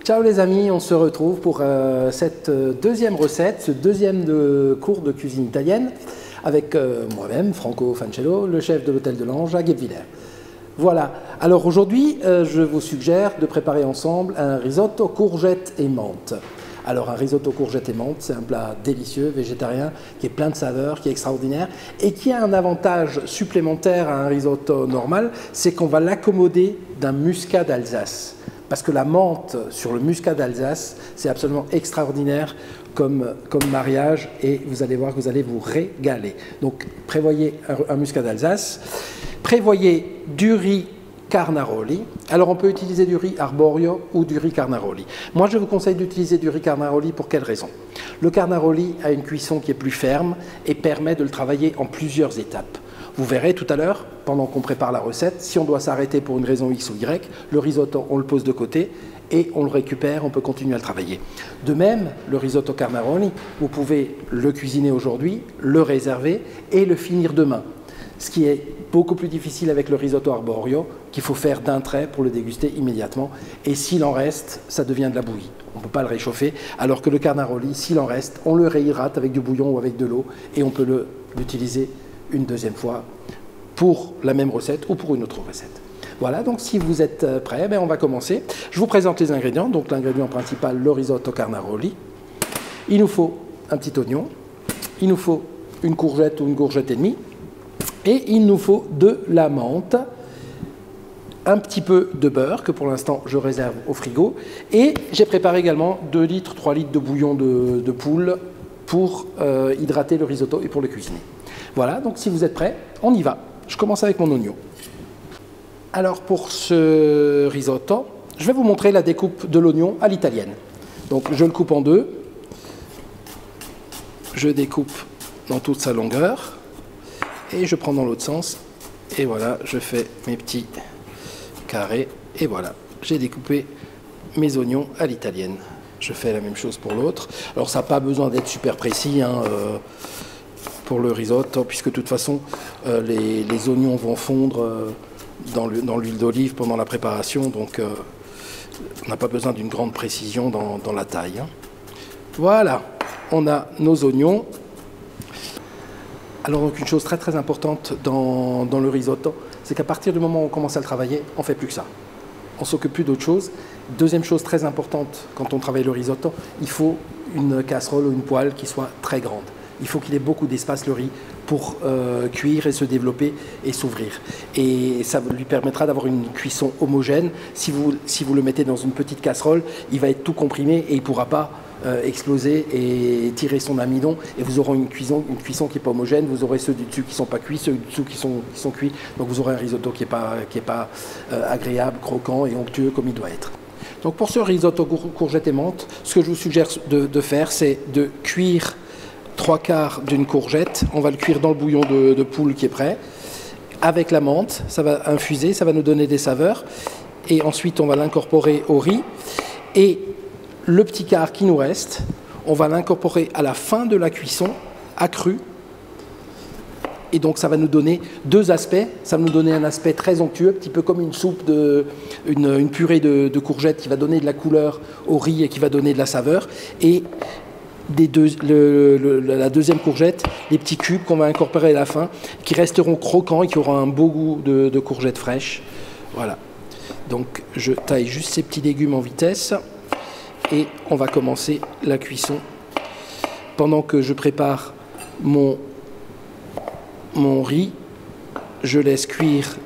Ciao les amis, on se retrouve pour cette deuxième recette, ce deuxième cours de cuisine italienne avec moi-même, Franco Fancello, le chef de l'Hôtel de l'Ange à Guebwiller. Voilà, alors aujourd'hui je vous suggère de préparer ensemble un risotto courgettes et menthe. Alors un risotto courgettes et menthe, c'est un plat délicieux, végétarien, qui est plein de saveurs, qui est extraordinaire et qui a un avantage supplémentaire à un risotto normal, c'est qu'on va l'accommoder d'un muscat d'Alsace. Parce que la menthe sur le muscat d'Alsace, c'est absolument extraordinaire comme mariage et vous allez voir que vous allez vous régaler. Donc prévoyez un muscat d'Alsace, prévoyez du riz Carnaroli. Alors on peut utiliser du riz arborio ou du riz Carnaroli. Moi je vous conseille d'utiliser du riz Carnaroli pour quelle raison? Le Carnaroli a une cuisson qui est plus ferme et permet de le travailler en plusieurs étapes. Vous verrez tout à l'heure, pendant qu'on prépare la recette, si on doit s'arrêter pour une raison X ou Y, le risotto, on le pose de côté et on le récupère, on peut continuer à le travailler. De même, le risotto Carnaroli, vous pouvez le cuisiner aujourd'hui, le réserver et le finir demain. Ce qui est beaucoup plus difficile avec le risotto arborio, qu'il faut faire d'un trait pour le déguster immédiatement. Et s'il en reste, ça devient de la bouillie. On ne peut pas le réchauffer, alors que le Carnaroli, s'il en reste, on le réhydrate avec du bouillon ou avec de l'eau et on peut l'utiliser une deuxième fois pour la même recette ou pour une autre recette. Voilà, donc si vous êtes prêts, on va commencer. Je vous présente les ingrédients. Donc l'ingrédient principal, le risotto Carnaroli. Il nous faut un petit oignon, il nous faut une courgette ou une courgette et demie, et il nous faut de la menthe, un petit peu de beurre que pour l'instant je réserve au frigo, et j'ai préparé également 2 litres, 3 litres de bouillon de poule pour hydrater le risotto et pour le cuisiner. Voilà, donc si vous êtes prêts, on y va. Je commence avec mon oignon. Alors pour ce risotto, je vais vous montrer la découpe de l'oignon à l'italienne. Donc je le coupe en deux, je découpe dans toute sa longueur et je prends dans l'autre sens et voilà, je fais mes petits carrés et voilà, j'ai découpé mes oignons à l'italienne. Je fais la même chose pour l'autre. Alors ça n'a pas besoin d'être super précis pour le risotto, puisque de toute façon les oignons vont fondre dans l'huile d'olive pendant la préparation, donc on n'a pas besoin d'une grande précision dans la taille. Voilà, on a nos oignons. Alors donc une chose très très importante dans le risotto, c'est qu'à partir du moment où on commence à le travailler, on ne fait plus que ça. On ne s'occupe plus d'autre chose. Deuxième chose très importante quand on travaille le risotto, il faut une casserole ou une poêle qui soit très grande. Il faut qu'il ait beaucoup d'espace, le riz, pour cuire et se développer et s'ouvrir. Et ça lui permettra d'avoir une cuisson homogène. Si vous le mettez dans une petite casserole, il va être tout comprimé et il ne pourra pas exploser et tirer son amidon. Et vous aurez une cuisson qui n'est pas homogène. Vous aurez ceux du dessus qui ne sont pas cuits, ceux du dessous qui sont cuits. Donc vous aurez un risotto qui n'est pas agréable, croquant et onctueux comme il doit être. Donc pour ce risotto courgettes et menthe, ce que je vous suggère de faire, c'est de cuire 3/4 d'une courgette. On va le cuire dans le bouillon de poule qui est prêt. Avec la menthe, ça va infuser, ça va nous donner des saveurs. Et ensuite, on va l'incorporer au riz. Et le petit quart qui nous reste, on va l'incorporer à la fin de la cuisson, accru. Et donc ça va nous donner deux aspects. Ça va nous donner un aspect très onctueux, un petit peu comme une soupe, une purée de courgettes qui va donner de la couleur au riz et qui va donner de la saveur. Et la deuxième courgette, les petits cubes qu'on va incorporer à la fin, qui resteront croquants et qui auront un beau goût de courgettes fraîches. Voilà. Donc je taille juste ces petits légumes en vitesse et on va commencer la cuisson. Pendant que je prépare mon riz, je laisse cuire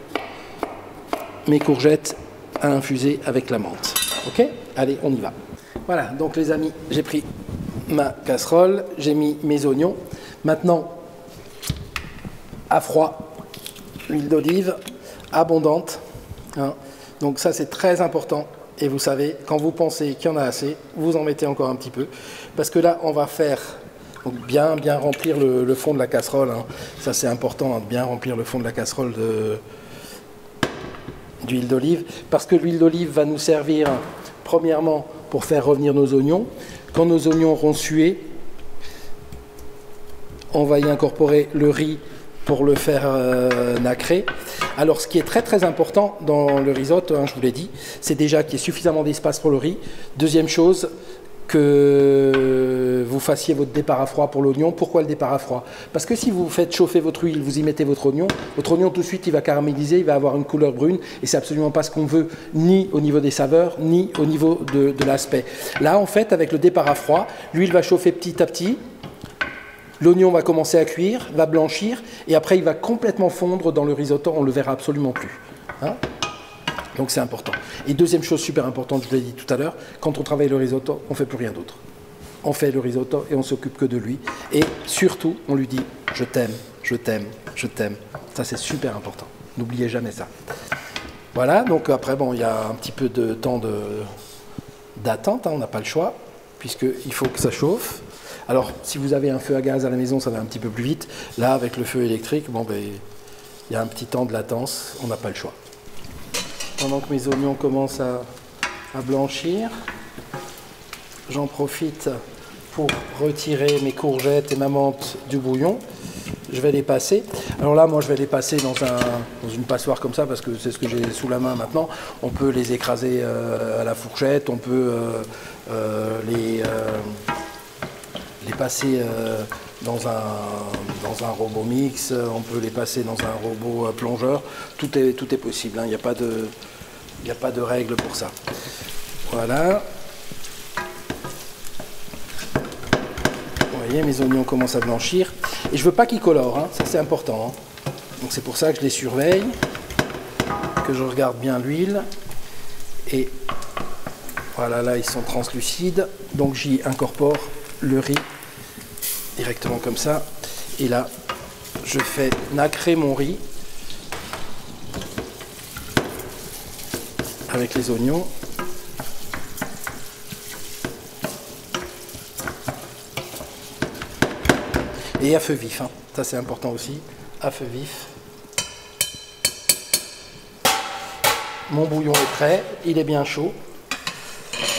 mes courgettes à infuser avec la menthe. Ok? Allez, on y va. Voilà, donc les amis, j'ai pris ma casserole, j'ai mis mes oignons. Maintenant, à froid, l'huile d'olive abondante. Donc ça, c'est très important. Et vous savez, quand vous pensez qu'il y en a assez, vous en mettez encore un petit peu. Parce que là, on va faire donc bien remplir le fond de la casserole. Ça, c'est important, de bien remplir le fond de la casserole d'huile d'olive. Parce que l'huile d'olive va nous servir, premièrement, pour faire revenir nos oignons. Quand nos oignons auront sué, on va y incorporer le riz pour le faire nacrer. Alors ce qui est très important dans le risotto, hein, je vous l'ai dit, c'est déjà qu'il y ait suffisamment d'espace pour le riz. Deuxième chose, que vous fassiez votre départ à froid pour l'oignon. Pourquoi le départ à froid? Parce que si vous faites chauffer votre huile, vous y mettez votre oignon tout de suite il va caraméliser, il va avoir une couleur brune et c'est absolument pas ce qu'on veut, ni au niveau des saveurs, ni au niveau de l'aspect. Là en fait avec le départ à froid, l'huile va chauffer petit à petit, l'oignon va commencer à cuire, va blanchir et après il va complètement fondre dans le risotto, on ne le verra absolument plus. Hein? Donc c'est important. Et deuxième chose super importante, je vous l'ai dit tout à l'heure, quand on travaille le risotto, on ne fait plus rien d'autre. On fait le risotto et on s'occupe que de lui. Et surtout, on lui dit « je t'aime, je t'aime, je t'aime ». Ça c'est super important. N'oubliez jamais ça. Voilà, donc après, bon, il y a un petit peu de temps d'attente, hein, on n'a pas le choix, puisqu'il faut que ça chauffe. Alors, si vous avez un feu à gaz à la maison, ça va un petit peu plus vite. Là, avec le feu électrique, bon, ben, il y a un petit temps de latence, on n'a pas le choix. Pendant que mes oignons commencent à blanchir, j'en profite pour retirer mes courgettes et ma menthe du bouillon. Je vais les passer. Alors là, moi, je vais les passer dans une passoire comme ça, parce que c'est ce que j'ai sous la main maintenant. On peut les écraser à la fourchette, on peut les passer dans un robot mix, on peut les passer dans un robot plongeur. Tout est possible, hein. Il n'y a pas de règle pour ça. Voilà. Vous voyez, mes oignons commencent à blanchir. Et je ne veux pas qu'ils colorent, hein. Ça c'est important. Hein. Donc c'est pour ça que je les surveille, que je regarde bien l'huile. Et voilà, là ils sont translucides. Donc j'y incorpore le riz directement comme ça. Et là, je fais nacrer mon riz avec les oignons. Et à feu vif, hein. Ça c'est important aussi, à feu vif. Mon bouillon est prêt, il est bien chaud.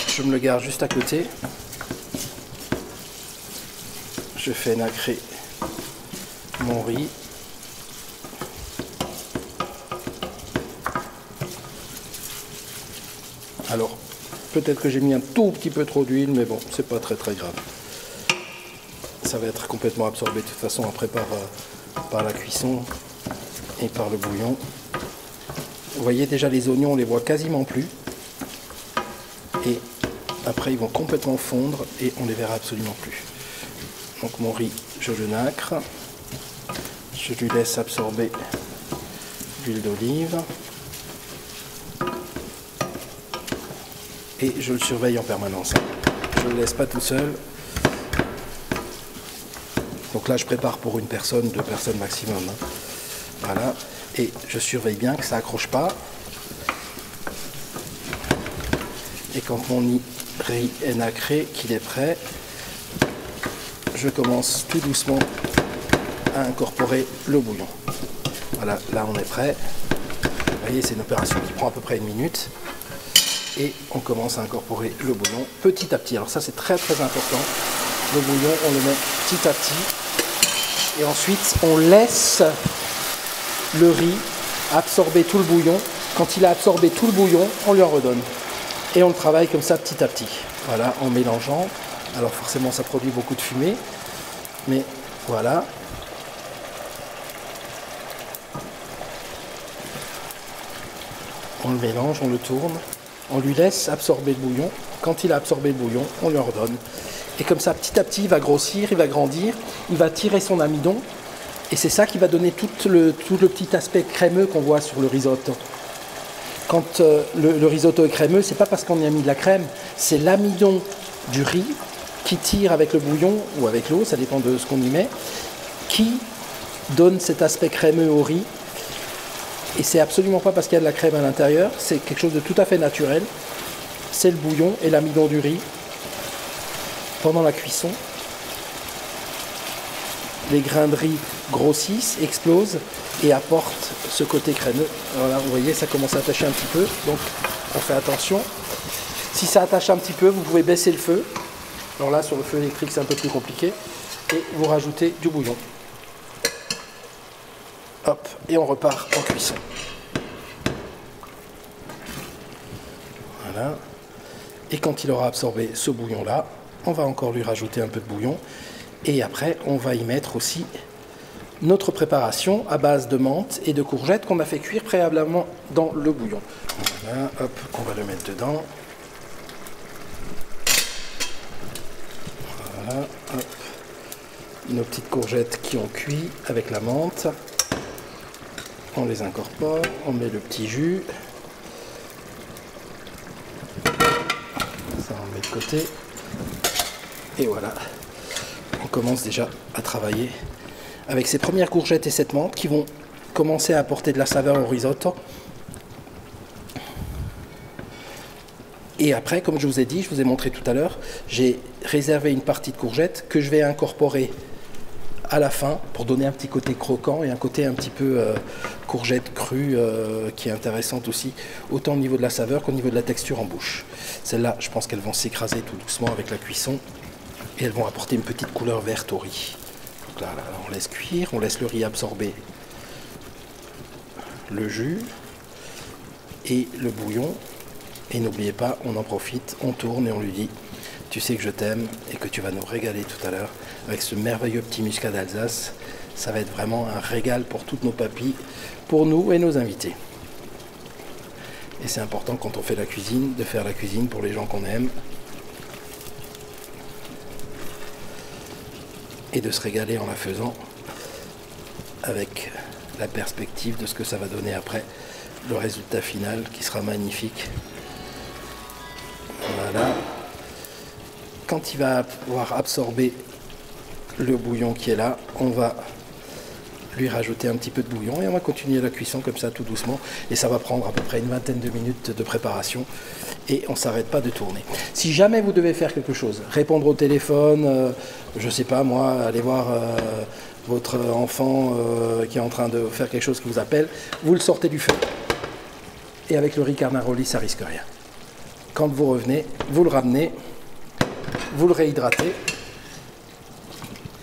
Je me le garde juste à côté. Je fais nacrer mon riz. Alors, peut-être que j'ai mis un tout petit peu trop d'huile, mais bon, c'est pas très grave. Ça va être complètement absorbé de toute façon après par la cuisson et par le bouillon. Vous voyez déjà les oignons, on les voit quasiment plus. Et après ils vont complètement fondre et on les verra absolument plus. Donc mon riz, je le nacre. Je lui laisse absorber l'huile d'olive. Et je le surveille en permanence. Je ne le laisse pas tout seul. Donc là, je prépare pour une personne, 2 personnes maximum. Hein. Voilà. Et je surveille bien que ça n'accroche pas. Et quand mon riz est nacré, qu'il est prêt, je commence tout doucement à incorporer le bouillon. Voilà, là on est prêt. Vous voyez, c'est une opération qui prend à peu près 1 minute. Et on commence à incorporer le bouillon petit à petit. Alors ça, c'est très important. Le bouillon, on le met petit à petit. Et ensuite, on laisse le riz absorber tout le bouillon. Quand il a absorbé tout le bouillon, on lui en redonne. Et on le travaille comme ça petit à petit. Voilà, en mélangeant. Alors forcément, ça produit beaucoup de fumée. Mais voilà. On le mélange, on le tourne. On lui laisse absorber le bouillon. Quand il a absorbé le bouillon, on lui en redonne. Et comme ça, petit à petit, il va grossir, il va grandir, il va tirer son amidon. Et c'est ça qui va donner tout le petit aspect crémeux qu'on voit sur le risotto. Quand le risotto est crémeux, c'est pas parce qu'on y a mis de la crème, c'est l'amidon du riz qui tire avec le bouillon ou avec l'eau, ça dépend de ce qu'on y met, qui donne cet aspect crémeux au riz. Et c'est absolument pas parce qu'il y a de la crème à l'intérieur, c'est quelque chose de tout à fait naturel. C'est le bouillon et l'amidon du riz. Pendant la cuisson, les grains de riz grossissent, explosent et apportent ce côté crémeux. Alors là, vous voyez, ça commence à attacher un petit peu, donc on fait attention. Si ça attache un petit peu, vous pouvez baisser le feu. Alors là, sur le feu électrique, c'est un peu plus compliqué. Et vous rajoutez du bouillon. Hop, et on repart en cuisson. Voilà. Et quand il aura absorbé ce bouillon-là, on va encore lui rajouter un peu de bouillon. Et après, on va y mettre aussi notre préparation à base de menthe et de courgettes qu'on a fait cuire préalablement dans le bouillon. Voilà, hop, on va le mettre dedans. Voilà, hop. Nos petites courgettes qui ont cuit avec la menthe. On les incorpore, on met le petit jus. Ça, on met de côté. Et voilà, on commence déjà à travailler avec ces premières courgettes et cette menthe qui vont commencer à apporter de la saveur au risotto. Et après, comme je vous ai dit, je vous ai montré tout à l'heure, j'ai réservé une partie de courgettes que je vais incorporer à la fin pour donner un petit côté croquant et un côté un petit peu courgette crue qui est intéressante aussi, autant au niveau de la saveur qu'au niveau de la texture en bouche. Celles-là, je pense qu'elles vont s'écraser tout doucement avec la cuisson et elles vont apporter une petite couleur verte au riz. Donc là, on laisse cuire, on laisse le riz absorber le jus et le bouillon. Et n'oubliez pas, on en profite, on tourne et on lui dit « Tu sais que je t'aime et que tu vas nous régaler tout à l'heure avec ce merveilleux petit muscat d'Alsace. Ça va être vraiment un régal pour toutes nos papilles, pour nous et nos invités. » Et c'est important quand on fait la cuisine, de faire la cuisine pour les gens qu'on aime. Et de se régaler en la faisant avec la perspective de ce que ça va donner après, le résultat final qui sera magnifique. Voilà. Quand il va pouvoir absorber le bouillon qui est là, on va lui rajouter un petit peu de bouillon et on va continuer la cuisson comme ça tout doucement et ça va prendre à peu près une vingtaine de minutes de préparation et on ne s'arrête pas de tourner. Si jamais vous devez faire quelque chose, répondre au téléphone, je sais pas moi, aller voir votre enfant qui est en train de faire quelque chose qui vous appelle, vous le sortez du feu. Et avec le riz carnaroli, ça risque rien. Quand vous revenez, vous le ramenez, vous le réhydratez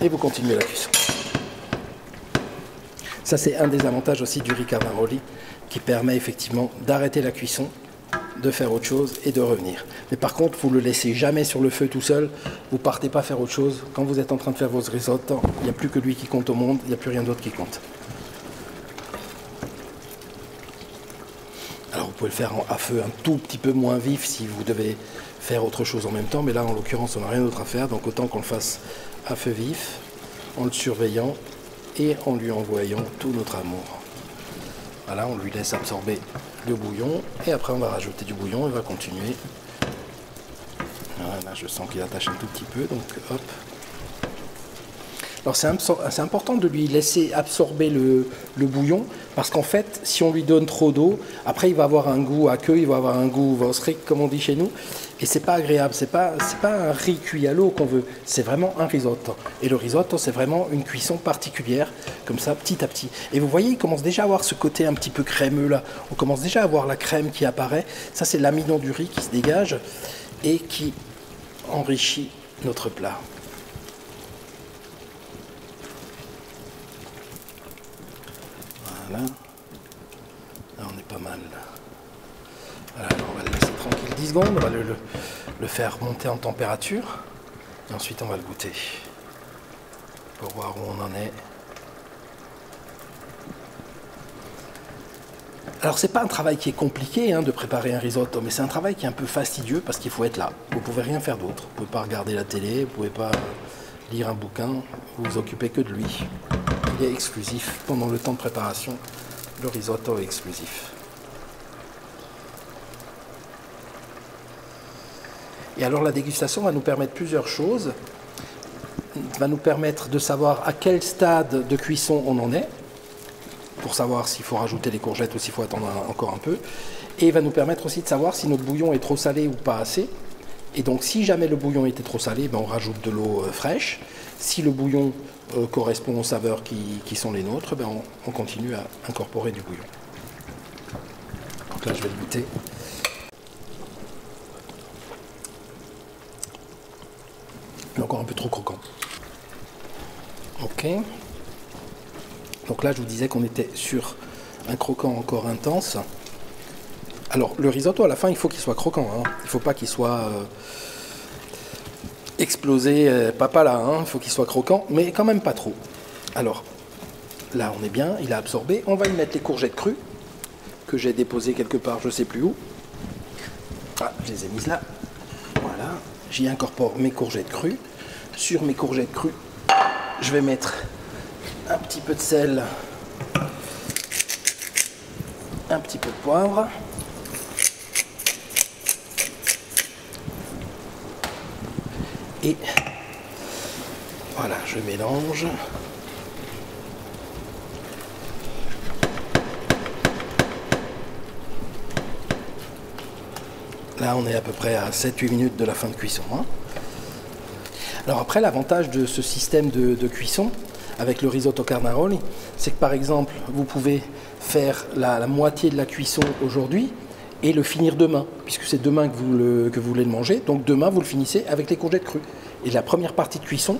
et vous continuez la cuisson. Ça, c'est un des avantages aussi du riz carnaroli qui permet effectivement d'arrêter la cuisson, de faire autre chose et de revenir. Mais par contre, vous ne le laissez jamais sur le feu tout seul, vous ne partez pas faire autre chose. Quand vous êtes en train de faire vos risottos, il n'y a plus que lui qui compte au monde, il n'y a plus rien d'autre qui compte. Alors vous pouvez le faire à feu un tout petit peu moins vif si vous devez faire autre chose en même temps, mais là en l'occurrence on n'a rien d'autre à faire, donc autant qu'on le fasse à feu vif, en le surveillant et en lui envoyant tout notre amour. Voilà, on lui laisse absorber le bouillon et après on va rajouter du bouillon et on va continuer. Voilà, je sens qu'il attache un tout petit peu, donc hop. Alors c'est important de lui laisser absorber le bouillon parce qu'en fait, si on lui donne trop d'eau, après il va avoir un goût à queue, il va avoir un goût vostrik comme on dit chez nous, et c'est pas agréable. C'est pas un riz cuit à l'eau qu'on veut, c'est vraiment un risotto. Et le risotto, c'est vraiment une cuisson particulière, comme ça, petit à petit. Et vous voyez, il commence déjà à avoir ce côté un petit peu crémeux là. On commence déjà à voir la crème qui apparaît. Ça, c'est l'amidon du riz qui se dégage et qui enrichit notre plat. Voilà. Là, on est pas mal. Voilà, alors on va le laisser tranquille 10 secondes, on va le faire monter en température et ensuite on va le goûter pour voir où on en est. Alors c'est pas un travail qui est compliqué de préparer un risotto, mais c'est un travail qui est un peu fastidieux parce qu'il faut être là. Vous pouvez rien faire d'autre. Vous pouvez pas regarder la télé, vous pouvez pas lire un bouquin, vous vous occupez que de lui. Il est exclusif. Pendant le temps de préparation, le risotto est exclusif. Et alors la dégustation va nous permettre plusieurs choses. Va nous permettre de savoir à quel stade de cuisson on en est, pour savoir s'il faut rajouter les courgettes ou s'il faut attendre encore un peu. Et il va nous permettre aussi de savoir si notre bouillon est trop salé ou pas assez. Et donc si jamais le bouillon était trop salé, on rajoute de l'eau fraîche. Si le bouillon correspond aux saveurs qui sont les nôtres, on continue à incorporer du bouillon. Donc là je vais le goûter. Encore un peu trop croquant. Ok. Donc là, je vous disais qu'on était sur un croquant encore intense. Alors, le risotto, à la fin, il faut qu'il soit croquant. Hein. Il ne faut pas qu'il soit explosé, papa là. Hein. Il faut qu'il soit croquant, mais quand même pas trop. Alors, là, on est bien. Il a absorbé. On va y mettre les courgettes crues que j'ai déposées quelque part, je ne sais plus où. Ah, je les ai mises là. Voilà. J'y incorpore mes courgettes crues. Sur mes courgettes crues, je vais mettre un petit peu de sel, un petit peu de poivre. Et voilà, je mélange. Là, on est à peu près à 7-8 minutes de la fin de cuisson. Hein. Alors après, l'avantage de ce système de cuisson avec le risotto carnaroli, c'est que par exemple, vous pouvez faire la moitié de la cuisson aujourd'hui et le finir demain, puisque c'est demain que vous voulez le manger. Donc demain, vous le finissez avec les courgettes crues. Et la première partie de cuisson,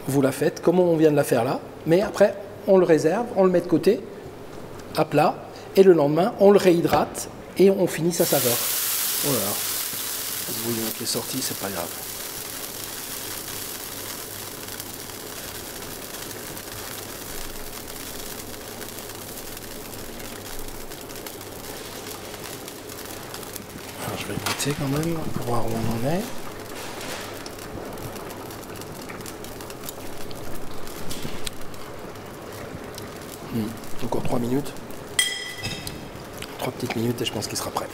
vous la faites comme on vient de la faire là, mais après, on le réserve, on le met de côté, à plat, et le lendemain, on le réhydrate et on finit sa saveur. Voilà, le bouillon qui est sorti, c'est pas grave. Alors, je vais goûter quand même pour voir où on en est. Encore 3 minutes. 3 petites minutes et je pense qu'il sera prêt.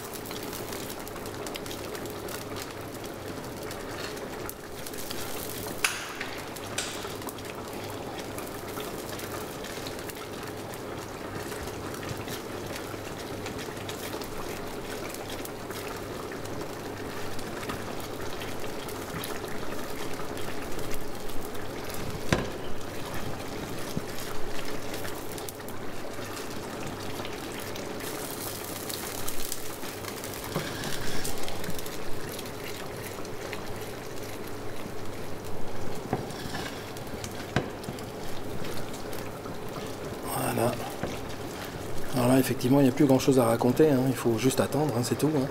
Voilà. Alors là, effectivement, il n'y a plus grand chose à raconter. Hein. Il faut juste attendre, hein, c'est tout. Hein.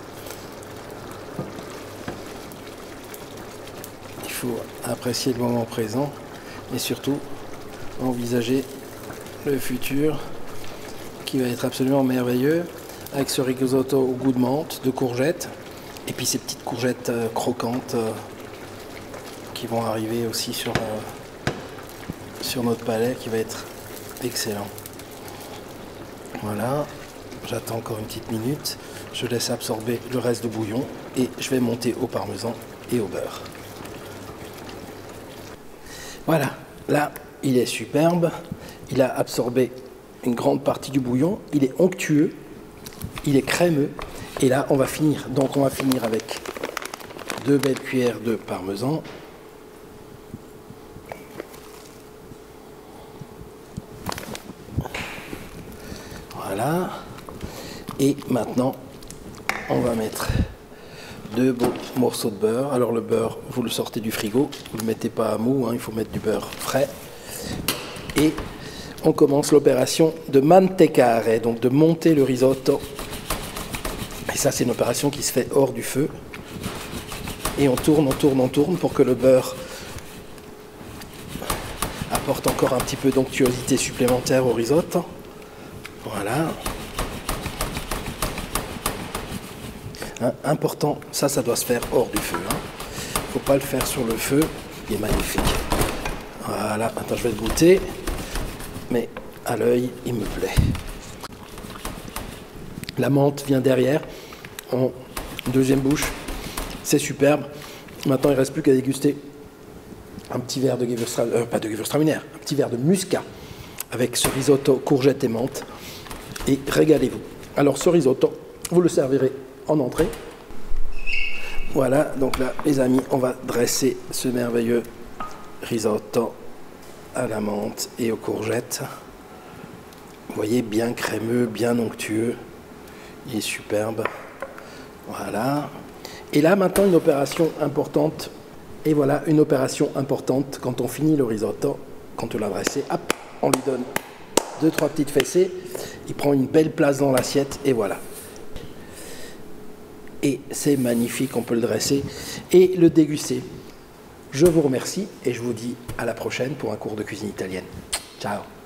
Il faut apprécier le moment présent et surtout envisager le futur qui va être absolument merveilleux avec ce risotto au goût de menthe, de courgettes et puis ces petites courgettes croquantes qui vont arriver aussi sur notre palais qui va être excellent. Voilà, j'attends encore une petite minute, je laisse absorber le reste de bouillon et je vais monter au parmesan et au beurre. Voilà, là il est superbe, il a absorbé une grande partie du bouillon, il est onctueux, il est crémeux et là on va finir. Donc on va finir avec 2 belles cuillères de parmesan. Voilà. Et maintenant, on va mettre 2 beaux morceaux de beurre. Alors le beurre, vous le sortez du frigo, vous ne le mettez pas à mou, hein, il faut mettre du beurre frais. Et on commence l'opération de mantecare, donc de monter le risotto. Et ça, c'est une opération qui se fait hors du feu. Et on tourne, on tourne, on tourne pour que le beurre apporte encore un petit peu d'onctuosité supplémentaire au risotto. Voilà. Hein, important, ça doit se faire hors du feu. Hein. Faut pas le faire sur le feu. Il est magnifique. Voilà. Attends, je vais le goûter. Mais à l'œil, il me plaît. La menthe vient derrière, en deuxième bouche. C'est superbe. Maintenant, il ne reste plus qu'à déguster un petit verre de pas de Gewürztraminer, un petit verre de muscat avec ce risotto courgette et menthe. Et régalez-vous. Alors ce risotto, vous le servirez en entrée. Voilà, donc là, les amis, on va dresser ce merveilleux risotto à la menthe et aux courgettes. Vous voyez, bien crémeux, bien onctueux. Il est superbe. Voilà. Et là, maintenant, une opération importante. Et voilà, une opération importante quand on finit le risotto, quand on l'a dressé, hop, on lui donne 2-3 petites fessées, il prend une belle place dans l'assiette et voilà. Et c'est magnifique, on peut le dresser et le déguster. Je vous remercie et je vous dis à la prochaine pour un cours de cuisine italienne. Ciao!